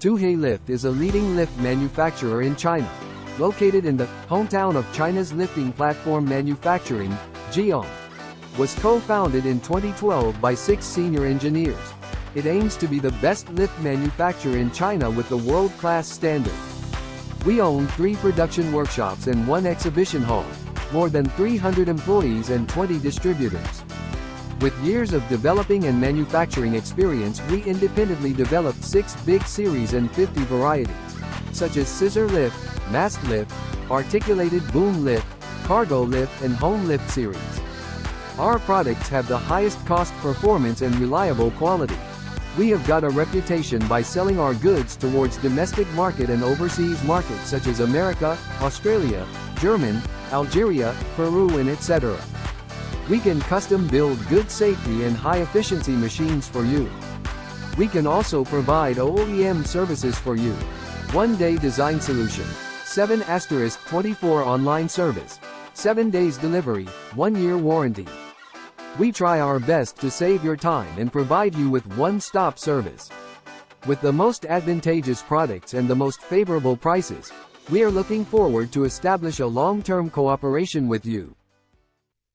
Tuhe Lift is a leading lift manufacturer in China. Located in the hometown of China's lifting platform manufacturing, Jiyang. Was co-founded in 2012 by 6 senior engineers. It aims to be the best lift manufacturer in China with the world-class standard. We own 3 production workshops and 1 exhibition hall, more than 300 employees and 20 distributors. With years of developing and manufacturing experience, we independently developed 6 big series and 50 varieties, such as scissor lift, mast lift, articulated boom lift, cargo lift and home lift series. Our products have the highest cost performance and reliable quality. We have got a reputation by selling our goods towards domestic market and overseas markets such as America, Australia, Germany, Algeria, Peru and etc. We can custom build good safety and high efficiency machines for you. We can also provide OEM services for you. 1-day design solution, 7*24 online service, 7 days delivery, 1-year warranty. We try our best to save your time and provide you with one-stop service. With the most advantageous products and the most favorable prices, we are looking forward to establish a long-term cooperation with you.